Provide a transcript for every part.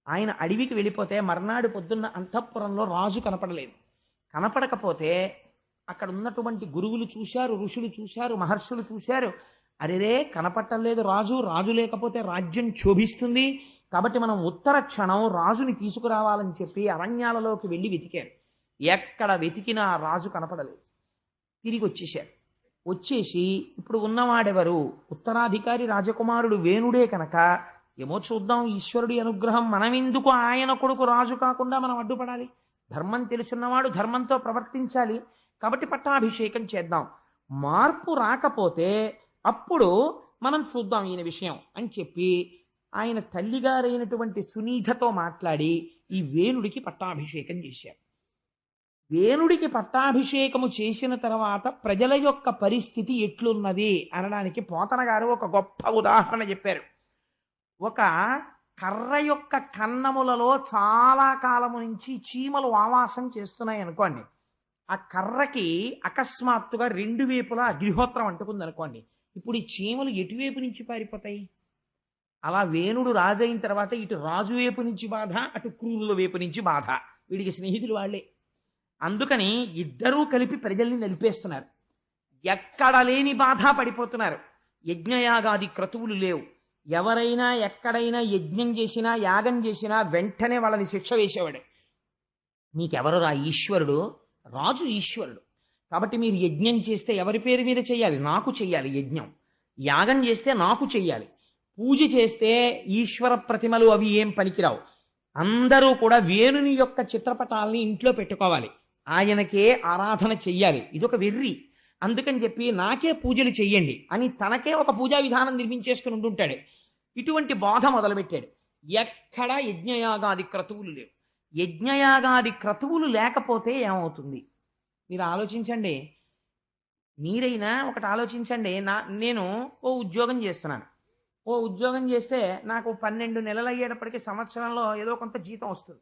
ఆయన అడవికి వెళ్ళిపోతే మర్నాడు పొద్దున్న అంతఃపురంలో రాజు కనపడలేదు. కనపడకపోతే అక్కడ ఉన్నటువంటి గురువులు చూశారు, ఋషులు చూశారు, మహర్షులు చూశారు. అరెరే కనపట్టలేదు రాజు, రాజు లేకపోతే రాజ్యం క్షోభిస్తుంది, కాబట్టి మనం ఉత్తర క్షణం రాజుని తీసుకురావాలని చెప్పి అరణ్యాలలోకి వెళ్ళి వెతికారు. ఎక్కడ వెతికినా రాజు కనపడలేదు. తిరిగి వచ్చేశారు. వచ్చేసి ఇప్పుడు ఉన్నవాడెవరు? ఉత్తరాధికారి రాజకుమారుడు వేణుడే కనుక ఏమో చూద్దాం, ఈశ్వరుడి అనుగ్రహం, మనమెందుకు ఆయన కొడుకు రాజు కాకుండా మనం అడ్డుపడాలి? ధర్మం తెలుసున్నవాడు ధర్మంతో ప్రవర్తించాలి, కాబట్టి పట్టాభిషేకం చేద్దాం. మార్పు రాకపోతే అప్పుడు మనం చూద్దాం ఈయన విషయం అని చెప్పి ఆయన తల్లిగారైనటువంటి సునీధతో మాట్లాడి ఈ వేణుడికి పట్టాభిషేకం చేశారు. వేణుడికి పట్టాభిషేకము చేసిన తర్వాత ప్రజల యొక్క పరిస్థితి ఎట్లున్నది అనడానికి పోతన గారు ఒక గొప్ప ఉదాహరణ చెప్పారు. ఒక కర్ర యొక్క కన్నములలో చాలా కాలము నుంచి చీమలు ఆవాసం చేస్తున్నాయి అనుకోండి. ఆ కర్రకి అకస్మాత్తుగా రెండు వైపులా అగ్నిహోత్రం అంటుకుంది అనుకోండి. ఇప్పుడు ఈ చీమలు ఎటువైపు నుంచి పారిపోతాయి? అలా వేణుడు రాజు అయిన తర్వాత ఇటు రాజు వైపు నుంచి బాధ, అటు క్రూరుల వైపు నుంచి బాధ. వీడికి స్నేహితులు వాళ్ళే. అందుకని ఇద్దరూ కలిపి ప్రజల్ని నలిపేస్తున్నారు. ఎక్కడ లేని బాధ పడిపోతున్నారు. యజ్ఞయాగాది క్రతువులు లేవు. ఎవరైనా ఎక్కడైనా యజ్ఞం చేసినా యాగం చేసినా వెంటనే వాళ్ళని శిక్ష వేసేవాడు. మీకెవరు రా ఈశ్వరుడు? రాజు ఈశ్వరుడు. కాబట్టి మీరు యజ్ఞం చేస్తే ఎవరి పేరు మీద చెయ్యాలి? నాకు చెయ్యాలి యజ్ఞం. యాగం చేస్తే నాకు చెయ్యాలి. పూజ చేస్తే ఈశ్వర ప్రతిమలు అవి ఏం పనికిరావు. అందరూ కూడా వేణుని యొక్క చిత్రపటాలని ఇంట్లో పెట్టుకోవాలి, ఆయనకే ఆరాధన చెయ్యాలి. ఇదొక వెర్రి. అందుకని చెప్పి నాకే పూజలు చెయ్యండి అని తనకే ఒక పూజా విధానం నిర్మించేసుకుని ఉంటుంటాడు. ఇటువంటి బోధ మొదలుపెట్టాడు. ఎక్కడా యజ్ఞయాగాది క్రతువులు లేవు. యజ్ఞయాగాది క్రతువులు లేకపోతే ఏమవుతుంది మీరు ఆలోచించండి. మీరైనా ఒకటి ఆలోచించండి. నేను ఓ ఉద్యోగం చేస్తున్నాను. ఓ ఉద్యోగం చేస్తే నాకు 12 నెలలు అయ్యేటప్పటికీ సంవత్సరంలో ఏదో కొంత జీతం వస్తుంది.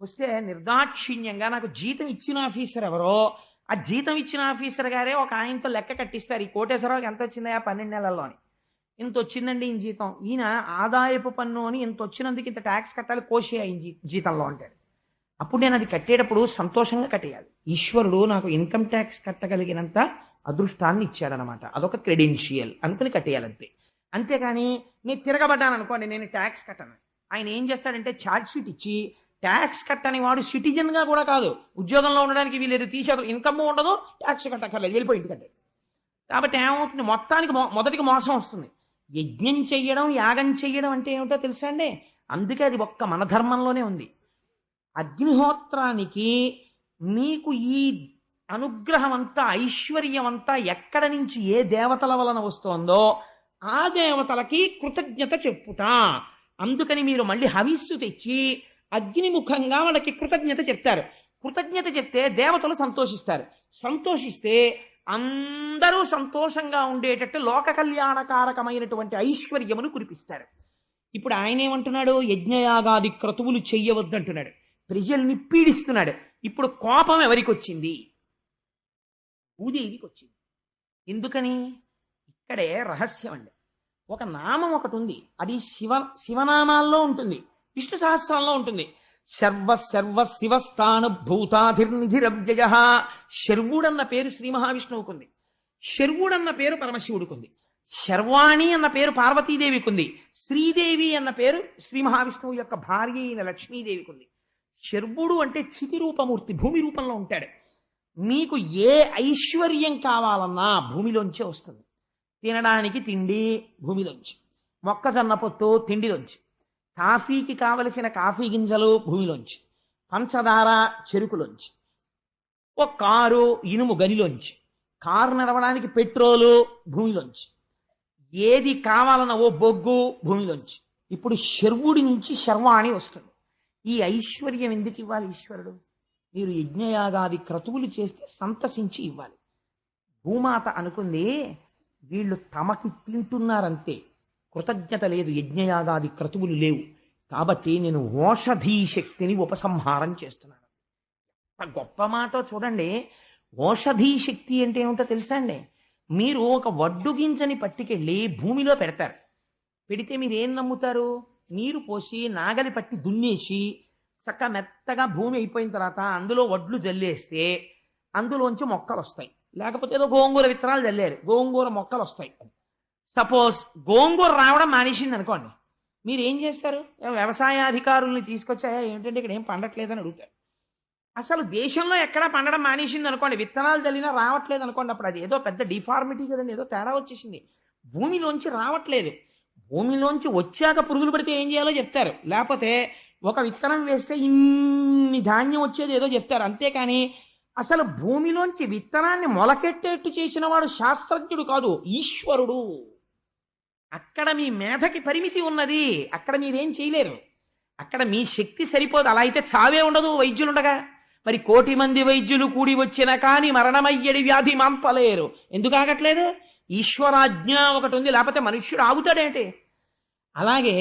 వస్తే నిర్దాక్షిణ్యంగా నాకు జీతం ఇచ్చిన ఆఫీసర్ ఎవరో ఆ జీతం ఇచ్చిన ఆఫీసర్ గారే ఒక ఆయనతో లెక్క కట్టిస్తారు. ఈ కోటేశ్వరరావుకి ఎంత వచ్చిందా 12 నెలల్లోని? ఇంత వచ్చిందండి ఈయన జీతం. ఈయన ఆదాయపు పన్ను అని ఇంత వచ్చినందుకు ఇంత ట్యాక్స్ కట్టాలి, కోసి ఆయన జీతంలో అంటాడు. అప్పుడు నేను అది కట్టేటప్పుడు సంతోషంగా కట్టేయాలి. ఈశ్వరుడు నాకు ఇన్కమ్ ట్యాక్స్ కట్టగలిగినంత అదృష్టాన్ని ఇచ్చాడనమాట. అదొక క్రెడెన్షియల్ అనుకుని కట్టేయాలంతే. అంతేకాని నేను తిరగబడ్డాను అనుకోండి, నేను ట్యాక్స్ కట్టను. ఆయన ఏం చేస్తాడంటే ఛార్జ్ షీట్ ఇచ్చి ట్యాక్స్ కట్టని వాడు సిటిజన్ గా కూడా కాదు, ఉద్యోగంలో ఉండడానికి వీలేదు, తీసేది, ఇన్కమ్ ఉండదు, ట్యాక్స్ కట్టక్కర్లేదు, వెళ్ళిపోయి ఇంటి కట్టాడు. కాబట్టి ఏమవుతుంది? మొత్తానికి మొదటికి మోసం వస్తుంది. యజ్ఞం చెయ్యడం యాగం చెయ్యడం అంటే ఏమిటో తెలుసా అండి? అందుకే అది ఒక్క మన ధర్మంలోనే ఉంది. అగ్నిహోత్రానికి నీకు ఈ అనుగ్రహం అంతా ఐశ్వర్యం అంతా ఎక్కడ నుంచి ఏ దేవతల వలన వస్తోందో ఆ దేవతలకి కృతజ్ఞత చెప్పుట. అందుకని మీరు మళ్ళీ హవిస్సు తెచ్చి అగ్నిముఖంగా వాళ్ళకి కృతజ్ఞత చెప్తారు. కృతజ్ఞత చెప్తే దేవతలు సంతోషిస్తారు. సంతోషిస్తే అందరూ సంతోషంగా ఉండేటట్టు లోక కళ్యాణకారకమైనటువంటి ఐశ్వర్యమును కురిపిస్తారు. ఇప్పుడు ఆయన ఏమంటున్నాడు? యజ్ఞయాగాది క్రతువులు చెయ్యవద్దంటున్నాడు. ప్రజల్ని పీడిస్తున్నాడు. ఇప్పుడు కోపం ఎవరికి వచ్చింది? భూదేవికి వచ్చింది. ఎందుకని? ఇక్కడే రహస్యం అండి. ఒక నామం ఒకటి ఉంది, అది శివనామాల్లో ఉంటుంది, విష్ణు సహస్రంలో ఉంటుంది. సర్వ శివస్థాన భూతాధిర్నిధిరవ్యయ. శర్వుడన్న పేరు శ్రీ మహావిష్ణువుకు ఉంది. శర్వుడన్న పేరు పరమశివుడికి ఉంది. శర్వాణి అన్న పేరు పార్వతీదేవికి ఉంది. శ్రీదేవి అన్న పేరు శ్రీ మహావిష్ణువు యొక్క భార్య అయిన లక్ష్మీదేవికి ఉంది. శర్వుడు అంటే చితి రూపమూర్తి, భూమి రూపంలో ఉంటాడు. మీకు ఏ ఐశ్వర్యం కావాలన్నా భూమిలోంచే వస్తుంది. తినడానికి తిండి భూమిలోంచి, మొక్కజొన్న పొత్తు తిండిలోంచి, కాఫీకి కావలసిన కాఫీ గింజలు భూమిలోంచి, పంచదార చెరుకులోంచి, ఓ కారు ఇనుము గనిలోంచి, కారు నడవడానికి పెట్రోలు భూమిలోంచి, ఏది కావాలన్న ఓ బొగ్గు భూమిలోంచి. ఇప్పుడు శర్వుడి నుంచి శర్వాణి వస్తుంది. ఈ ఐశ్వర్యం ఎందుకు ఇవ్వాలి ఈశ్వరుడు? మీరు యజ్ఞయాగాది క్రతువులు చేస్తే సంతసించి ఇవ్వాలి. భూమాత అనుకుంది, వీళ్ళు తమకి తింటున్నారంతే, కృతజ్ఞత లేదు, యజ్ఞయాగాది క్రతువులు లేవు, కాబట్టి నేను ఓషధీ శక్తిని ఉపసంహారం చేస్తున్నాను. అంత గొప్ప మాట చూడండి. ఓషధీ శక్తి అంటే ఏమిటో తెలుసా అండి? మీరు ఒక వడ్డు గింజని పట్టుకెళ్ళి భూమిలో పెడతారు. పెడితే మీరు ఏం నమ్ముతారు? నీరు పోసి నాగలి పట్టి దున్నేసి చక్క మెత్తగా భూమి అయిపోయిన తర్వాత అందులో వడ్లు జల్లేస్తే అందులోంచి మొక్కలు వస్తాయి. లేకపోతే ఏదో గోంగూర విత్తనాలు జల్లారు, గోంగూర మొక్కలు వస్తాయి. సపోజ్ గోంగూర రావడం మానేసింది అనుకోండి, మీరు ఏం చేస్తారు? వ్యవసాయ అధికారుల్ని తీసుకొచ్చాయా ఏంటంటే ఇక్కడ ఏం పండట్లేదని అడుగుతారు. అసలు దేశంలో ఎక్కడా పండడం మానేసింది అనుకోండి, విత్తనాలు చల్లినా రావట్లేదు అనుకోండి, అప్పుడు అది ఏదో పెద్ద డిఫార్మిటీ కదండి, ఏదో తేడా వచ్చేసింది. భూమిలోంచి రావట్లేదు. భూమిలోంచి వచ్చాక పురుగులు పడితే ఏం చేయాలో చెప్తారు, లేకపోతే ఒక విత్తనం వేస్తే ఇన్ని ధాన్యం వచ్చేది ఏదో చెప్తారు. అంతేకాని అసలు భూమిలోంచి విత్తనాన్ని మొలకెట్టేట్టు చేసిన వాడు శాస్త్రజ్ఞుడు కాదు, ఈశ్వరుడు. అక్కడ మీ మేధకి పరిమితి ఉన్నది, అక్కడ మీరేం చేయలేరు. అక్కడ మీ శక్తి సరిపోదు. అలా అయితే చావే ఉండదు వైద్యులుండగా. మరి 1,000,000 మంది వైద్యులు కూడి వచ్చిన కానీ మరణమయ్యడి వ్యాధి మాంపలేరు. ఎందుకు ఆగట్లేదు? ఈశ్వరాజ్ఞ ఒకటి ఉంది, లేకపోతే మనుష్యుడు ఆగుతాడేంటి? అలాగే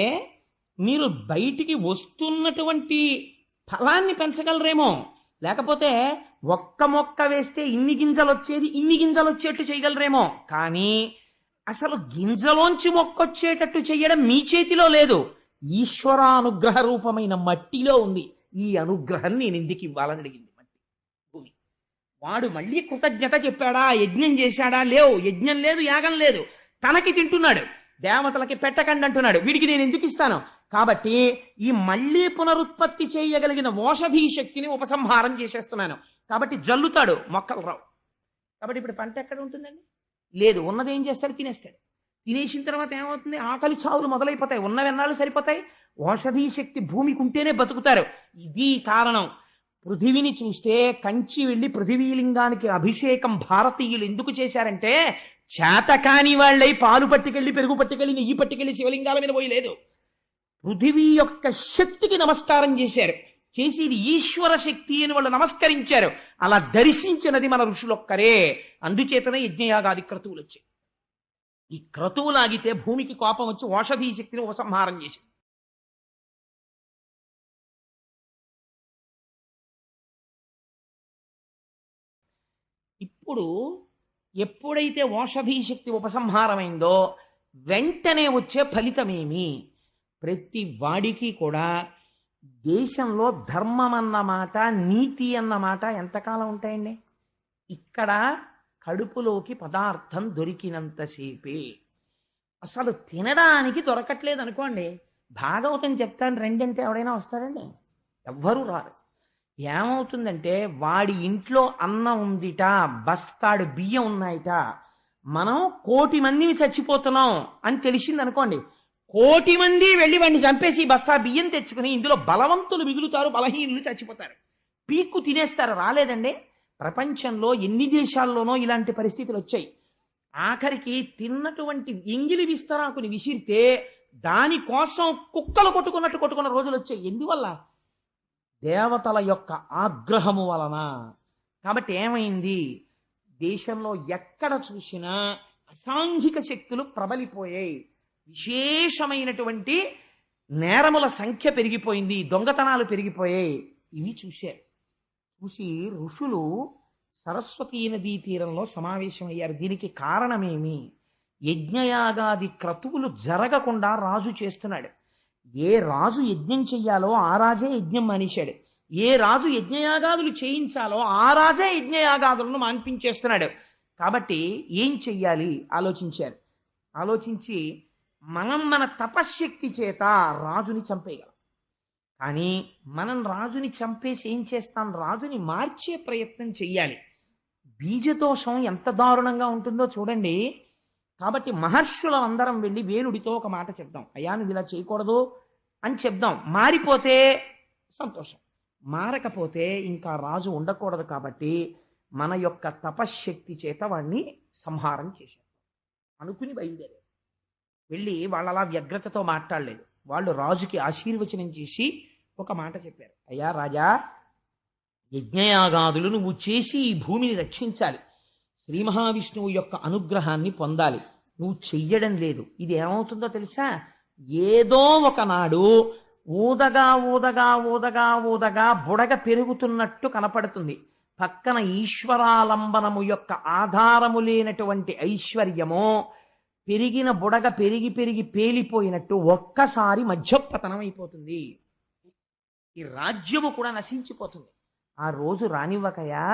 మీరు బయటికి వస్తున్నటువంటి ఫలాన్ని పెంచగలరేమో, లేకపోతే ఒక్క మొక్క వేస్తే ఇన్ని గింజలు వచ్చేది ఇన్ని గింజలు వచ్చేట్టు చేయగలరేమో, కానీ అసలు గింజలోంచి మొక్క వచ్చేటట్టు చెయ్యడం మీ చేతిలో లేదు, ఈశ్వరానుగ్రహ రూపమైన మట్టిలో ఉంది. ఈ అనుగ్రహం నేను ఎందుకు ఇవ్వాలని అడిగింది మట్టి, భూమి. వాడు మళ్ళీ కృతజ్ఞత చెప్పాడా? యజ్ఞం చేశాడా? లేవు. యజ్ఞం లేదు, యాగం లేదు. తనకి తింటున్నాడు, దేవతలకి పెట్టకండి అంటున్నాడు. వీడికి నేను ఎందుకు ఇస్తాను? కాబట్టి ఈ మళ్ళీ పునరుత్పత్తి చేయగలిగిన ఓషధీ శక్తిని ఉపసంహారం చేసేస్తున్నాను. కాబట్టి జల్లుతాడు, మొక్కలు రావు. కాబట్టి ఇప్పుడు పంట ఎక్కడ ఉంటుందండి? లేదు. ఉన్నది ఏం చేస్తాడు? తినేస్తాడు. తినేసిన తర్వాత ఏమవుతుంది? ఆకలి చావులు మొదలైపోతాయి. ఉన్నవెన్నాళ్ళు సరిపోతాయి? ఓషధీ శక్తి భూమికి ఉంటేనే బతుకుతారు. ఇది కారణం. పృథివిని చూస్తే కంచి వెళ్ళి పృథివీలింగానికి అభిషేకం భారతీయులు ఎందుకు చేశారంటే, చేతకాని వాళ్ళై పాలు పట్టుకెళ్ళి పెరుగు పట్టుకెళ్ళి నెయ్యి పట్టుకెళ్ళి శివలింగాల మీద పోయి లేదు, పృథివీ యొక్క శక్తికి నమస్కారం చేశారు. చేసి ఇది ఈశ్వర శక్తి అని వాళ్ళు నమస్కరించారు. అలా దర్శించినది మన ఋషులొక్కరే. అందుచేతనే యజ్ఞయాగాది క్రతువులు వచ్చాయి. ఈ క్రతువులాగితే భూమికి కోపం వచ్చి ఓషధీ శక్తిని ఉపసంహారం చేసింది. ఇప్పుడు ఎప్పుడైతే ఓషధీ శక్తి ఉపసంహారమైందో వెంటనే వచ్చే ఫలితమేమి? ప్రతి వాడికి కూడా దేశంలో ధర్మం అన్నమాట, నీతి అన్నమాట ఎంతకాలం ఉంటాయండి? ఇక్కడ కడుపులోకి పదార్థం దొరికినంతసేపే. అసలు తినడానికి దొరకట్లేదు అనుకోండి, భాగవతం చెప్తాను రెండంటే ఎవడైనా వస్తాడండి? ఎవ్వరూ రారు. ఏమవుతుందంటే వాడి ఇంట్లో అన్నం ఉందిట, బస్తాడు బియ్యం ఉన్నాయిట, మనం 1,000,000 మందిని చచ్చిపోతున్నాం అని తెలిసింది అనుకోండి, 1,000,000 మంది వెళ్ళి వాడిని చంపేసి బస్తా బియ్యం తెచ్చుకుని ఇందులో బలవంతులు మిగులుతారు, బలహీనులు చచ్చిపోతారు, పీక్కు తినేస్తారు. రాలేదండి? ప్రపంచంలో ఎన్ని దేశాల్లోనో ఇలాంటి పరిస్థితులు వచ్చాయి. ఆఖరికి తిన్నటువంటి ఎంగిలి విస్తరాకుని విసిరితే దానికోసం కుక్కలు కొట్టుకున్న రోజులు వచ్చాయి. ఎందువల్ల? దేవతల యొక్క ఆగ్రహము వలన. కాబట్టి ఏమైంది? దేశంలో ఎక్కడ చూసినా అసాంఘిక శక్తులు ప్రబలిపోయాయి. విశేషమైనటువంటి నేరముల సంఖ్య పెరిగిపోయింది, దొంగతనాలు పెరిగిపోయాయి. ఇవి చూశారు. చూసి ఋషులు సరస్వతీ నదీ తీరంలో సమావేశమయ్యారు. దీనికి కారణమేమి? యజ్ఞయాగాది క్రతువులు జరగకుండా రాజు చేస్తున్నాడు. ఏ రాజు యజ్ఞం చెయ్యాలో ఆ రాజే యజ్ఞం మానేశాడు. ఏ రాజు యజ్ఞయాగాదులు చేయించాలో ఆ రాజే యజ్ఞయాగాదులను మాన్పించేస్తున్నాడు. కాబట్టి ఏం చెయ్యాలి ఆలోచించారు. ఆలోచించి మన తపశ్శక్తి చేత రాజుని చంపేయగలం. కానీ మనం రాజుని చంపేసి ఏం చేస్తాం? రాజుని మార్చే ప్రయత్నం చెయ్యాలి. బీజదోషం ఎంత దారుణంగా ఉంటుందో చూడండి. కాబట్టి మహర్షులందరం వెళ్ళి వేణుడితో ఒక మాట చెప్దాం, అయ్యా నువ్వు ఇలా చేయకూడదు అని చెప్దాం. మారిపోతే సంతోషం, మారకపోతే ఇంకా రాజు ఉండకూడదు. కాబట్టి మన యొక్క తపశ్శక్తి చేత వాడిని సంహారం చేశారు అనుకుని బయలుదేరారు. వెళ్ళి వాళ్ళు అలా వ్యగ్రతతో మాట్లాడలేదు. వాళ్ళు రాజుకి ఆశీర్వచనం చేసి ఒక మాట చెప్పారు, అయ్యా రాజా, యజ్ఞయాగాదులు నువ్వు చేసి ఈ భూమిని రక్షించాలి, శ్రీ మహావిష్ణువు యొక్క అనుగ్రహాన్ని పొందాలి. నువ్వు చెయ్యడం లేదు. ఇది ఏమవుతుందో తెలుసా? ఏదో ఒకనాడు ఊదగా ఊదగా ఊదగా ఊదగా బుడగ పెరుగుతున్నట్టు కనపడుతుంది. పక్కన ఈశ్వరాలంబనము యొక్క ఆధారము లేనటువంటి ఐశ్వర్యము పెరిగిన బుడగ పెరిగి పెరిగి పేలిపోయినట్టు ఒక్కసారి మధ్యపతనం అయిపోతుంది. ఈ రాజ్యము కూడా నశించిపోతుంది. ఆ రోజు రానివ్వకయా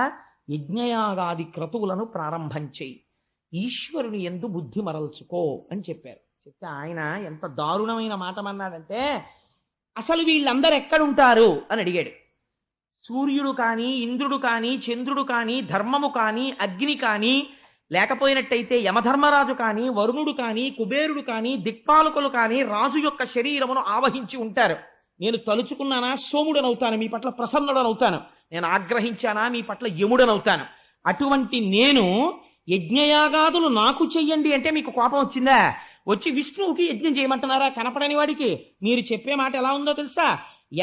యజ్ఞయాగాది క్రతువులను ప్రారంభం చేయి, ఈశ్వరుని యందు బుద్ధి మరల్చుకో అని చెప్పారు. చెప్తే ఆయన ఎంత దారుణమైన మాట అన్నాడంటే, అసలు వీళ్ళందరూ ఎక్కడుంటారు అని అడిగాడు. సూర్యుడు కానీ, ఇంద్రుడు కానీ, చంద్రుడు కానీ, ధర్మము కానీ, అగ్ని కానీ, లేకపోయినట్టయితే యమధర్మరాజు కానీ, వరుణుడు కానీ, కుబేరుడు కానీ, దిక్పాలకులు కానీ రాజు యొక్క శరీరమును ఆవహించి ఉంటారు. నేను తలుచుకున్నానా సోముడనవుతాను, మీ పట్ల ప్రసన్నుడనవుతాను. నేను ఆగ్రహించానా మీ పట్ల యముడనవుతాను. అటువంటి నేను యజ్ఞయాగాదులు నాకు చెయ్యండి అంటే మీకు కోపం వచ్చిందా? వచ్చి విష్ణువుకి యజ్ఞం చేయమంటున్నారా కనపడని వాడికి? మీరు చెప్పే మాట ఎలా ఉందో తెలుసా?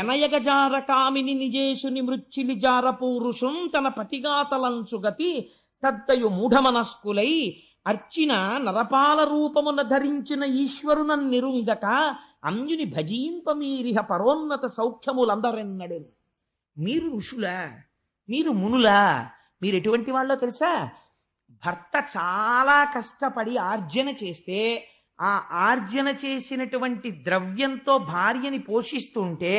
ఎనయగజార కామిని నిజేషుని మృచ్చిలి జార పూరుషుం తన పతిగాతలంచుగతి తద్దయు మూఢమనస్కులై అర్చిన నరపాల రూపమున ధరించిన ఈశ్వరున నిరుంగక అన్యుని భజీంపమీరిహ పరోన్నత సౌఖ్యములందరెన్నడు. మీరు ఋషులా, మీరు మునులా, మీరు ఎటువంటి వాళ్ళో తెలుసా? భర్త చాలా కష్టపడి ఆర్జన చేస్తే ఆ ఆర్జన చేసినటువంటి ద్రవ్యంతో భార్యని పోషిస్తుంటే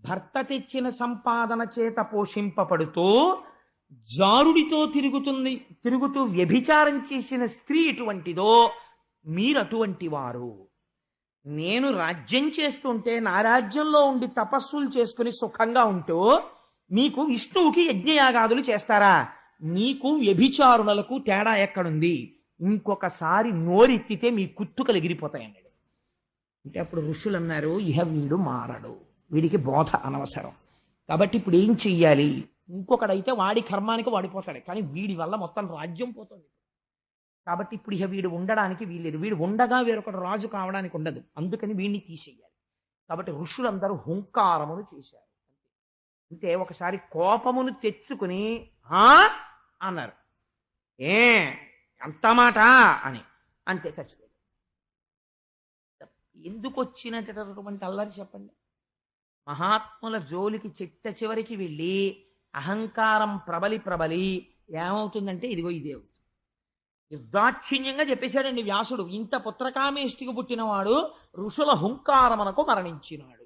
భర్త తెచ్చిన సంపాదన చేత పోషింపబడుతూ జారుడితో తిరుగుతూ వ్యభిచారం చేసిన స్త్రీ ఎటువంటిదో మీరు అటువంటి వారు. నేను రాజ్యం చేస్తుంటే నా రాజ్యంలో ఉండి తపస్సులు చేసుకుని సుఖంగా ఉంటూ మీకు విష్ణువుకి యజ్ఞయాగాదులు చేస్తారా? మీకు వ్యభిచారుణలకు తేడా ఎక్కడుంది? ఇంకొకసారి నోరెత్తితే మీ కుత్తుకలు ఎగిరిపోతాయన్నాడు. అంటే అప్పుడు ఋషులు అన్నారు, ఇహ వీడు మారడు, వీడికి బోధ అనవసరం, కాబట్టి ఇప్పుడు ఏం చెయ్యాలి? ఇంకొకడైతే వాడి కర్మానికి వాడిపోతాడు, కానీ వీడి వల్ల మొత్తం రాజ్యం పోతుంది. కాబట్టి ఇప్పుడు ఇహ వీడు ఉండడానికి వీల్లేదు, వీడు ఉండగా వేరొకడు రాజు కావడానికి ఉండదు, అందుకని వీడిని తీసేయాలి. కాబట్టి ఋషులందరూ హుంకారమును చేశారు. అంటే ఒకసారి కోపమును తెచ్చుకుని అన్నారు, అంత మాట అని, అంతే చచ్చిపోయింది. ఎందుకు వచ్చినటువంటి అల్లరి చెప్పండి? మహాత్ముల జోలికి చిట్ట చివరికి వెళ్ళి అహంకారం ప్రబలి ఏమవుతుందంటే ఇదిగో ఇదే అవుతుంది. నిర్దాక్షిణ్యంగా చెప్పేశాడండి వ్యాసుడు, ఇంత పుత్రకామేష్టికి పుట్టినవాడు ఋషుల హుంకారమునకు మరణించినాడు.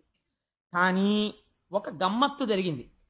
కానీ ఒక గమ్మత్తు జరిగింది.